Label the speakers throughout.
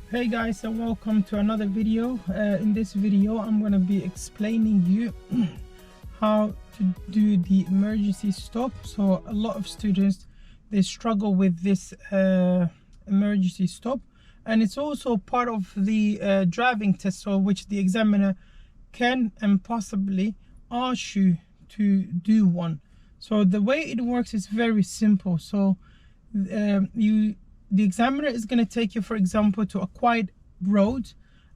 Speaker 1: Hey guys, and welcome to another video. In this video I'm going to be explaining you how to do the emergency stop. So a lot of students, they struggle with this emergency stop, and it's also part of the driving test, so which the examiner can and possibly ask you to do one. So the way it works is very simple. So the examiner is going to take you, for example, to a quiet road,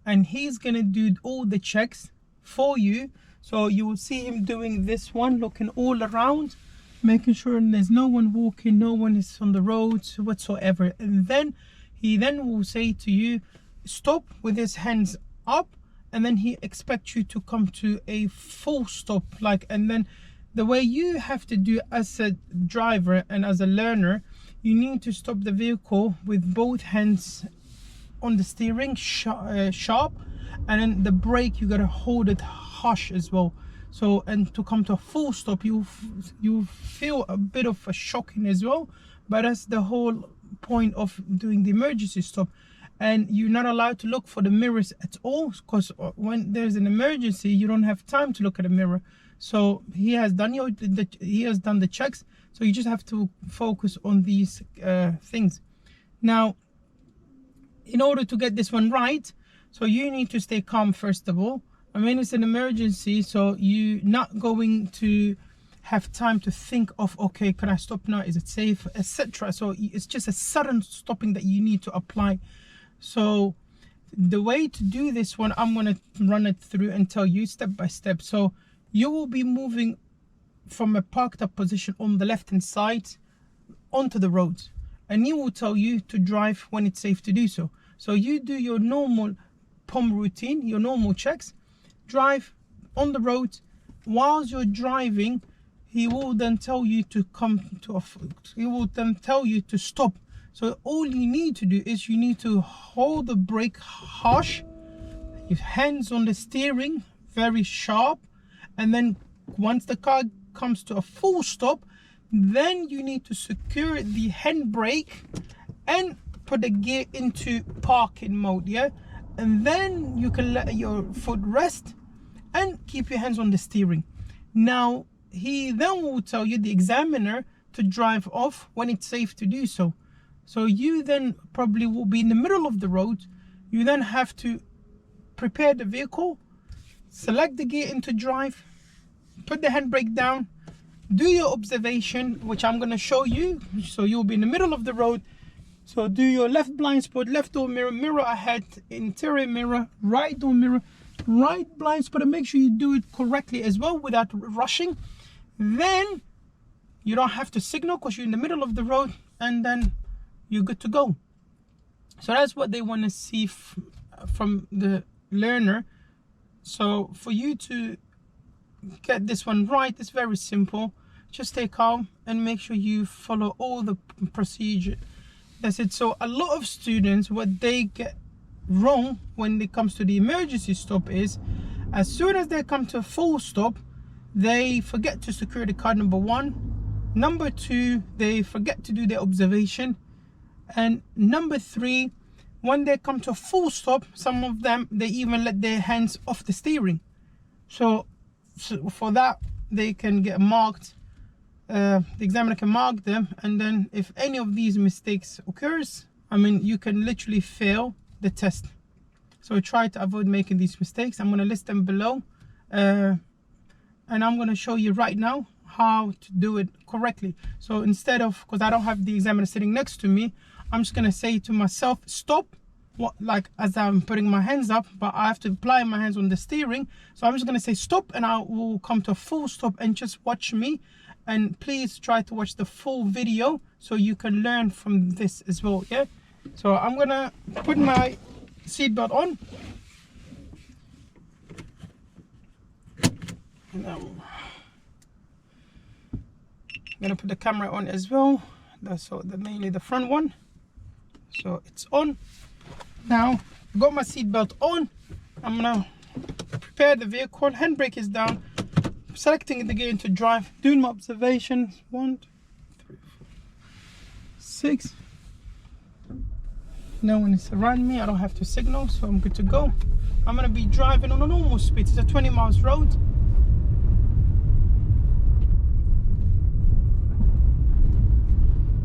Speaker 1: and he's going to do all the checks for you. So you will see him doing this one, looking all around, making sure there's no one walking, no one is on the road whatsoever. And then he will say to you, stop, with his hands up, and then he expects you to come to a full stop. And then the way you have to do as a driver and as a learner, you need to stop the vehicle with both hands on the steering sharp, and then the brake you gotta hold it harsh as well. So, and to come to a full stop, you feel a bit of a shocking as well, but that's the whole point of doing the emergency stop. And you're not allowed to look for the mirrors at all, because when there's an emergency you don't have time to look at a mirror. So he has done the checks, so you just have to focus on these things. Now, in order to get this one right, so you need to stay calm first of all. I mean, it's an emergency, so you're not going to have time to think of, okay, can I stop now, is it safe, etc. So it's just a sudden stopping that you need to apply. So the way to do this one, I'm going to run it through and tell you step by step. So you will be moving from a parked up position on the left hand side onto the road, and he will tell you to drive when it's safe to do so. So you do your normal POM routine, your normal checks, drive on the road. Whilst you're driving, he will then tell you to stop. So all you need to do is you need to hold the brake harsh, your hands on the steering very sharp, and then once the car comes to a full stop, then you need to secure the handbrake and put the gear into parking mode, yeah? And then you can let your foot rest and keep your hands on the steering. Now, he then will tell you, the examiner, to drive off when it's safe to do so. So you then probably will be in the middle of the road. You then have to prepare the vehicle, select the gear into drive, put the handbrake down, do your observation, which I'm going to show you. So you'll be in the middle of the road. So do your left blind spot, left door mirror, mirror ahead, interior mirror, right door mirror, right blind spot, and make sure you do it correctly as well without rushing. Then you don't have to signal because you're in the middle of the road, and then you're good to go. So that's what they want to see from the learner. So for you to get this one right, it's very simple. Just stay calm and make sure you follow all the procedure. That's it. So a lot of students, what they get wrong when it comes to the emergency stop is, as soon as they come to a full stop, they forget to secure the car, number one. Number two, they forget to do their observation. And number three, when they come to a full stop, some of them, they even let their hands off the steering. So for that, they can get marked. The examiner can mark them, and then if any of these mistakes occurs, I mean, you can literally fail the test. So try to avoid making these mistakes. I'm going to list them below, and I'm going to show you right now how to do it correctly. So instead of, because I don't have the examiner sitting next to me, I'm just going to say to myself, stop, as I'm putting my hands up, but I have to apply my hands on the steering. So I'm just going to say stop, and I will come to a full stop, and just watch me. And please try to watch the full video so you can learn from this as well, yeah? So I'm going to put my seatbelt on. And I'm going to put the camera on as well. That's mainly the front one. So it's on. Now, I've got my seatbelt on. I'm going to prepare the vehicle. Handbrake is down. Selecting the gear into drive. Doing my observations. 1, 2, 3, 4, 6, No one is around me. I don't have to signal, so I'm good to go. I'm gonna be driving on a normal speed. It's a 20 miles road.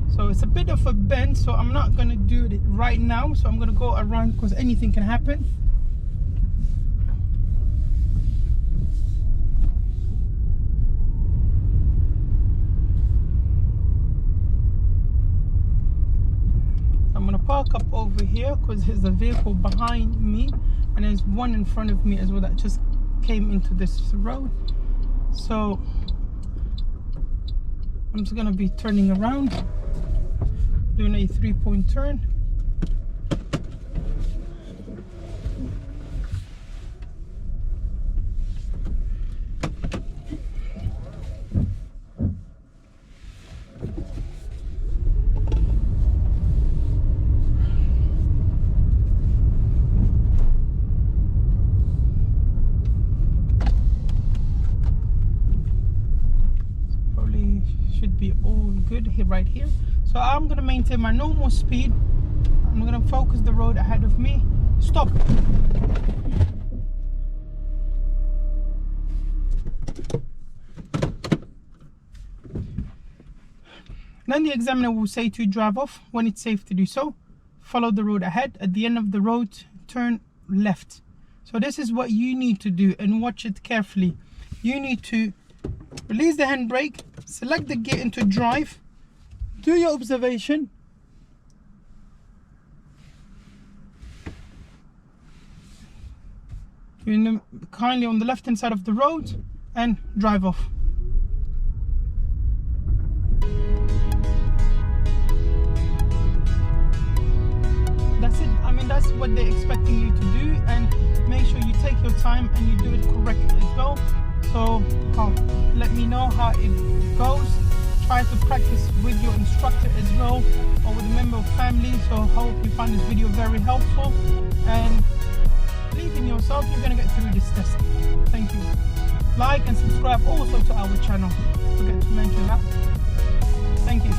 Speaker 1: So it's a bit of a bend, so I'm not gonna do it right now. So I'm gonna go around because anything can happen. I'm gonna park up over here because there's a vehicle behind me and there's one in front of me as well that just came into this road. So I'm just gonna be turning around, doing a 3-point turn. Should be all good here, right here. So I'm gonna maintain my normal speed. I'm gonna focus the road ahead of me. Stop. Then the examiner will say to drive off when it's safe to do so. Follow the road ahead. At the end of the road, turn left. So this is what you need to do, and watch it carefully. You need to release the handbrake, select the gear into drive, do your observation, kindly on the left hand side of the road, and drive off. That's it. I mean, that's what they're expecting you to do, and make sure you take your time and you do it correctly as well. So let me know how it goes. Try to practice with your instructor as well, or with a member of family. So I hope you find this video very helpful, and believe in yourself, you're going to get through this test. Thank you. Like and subscribe also to our channel. Don't forget to mention that. Thank you.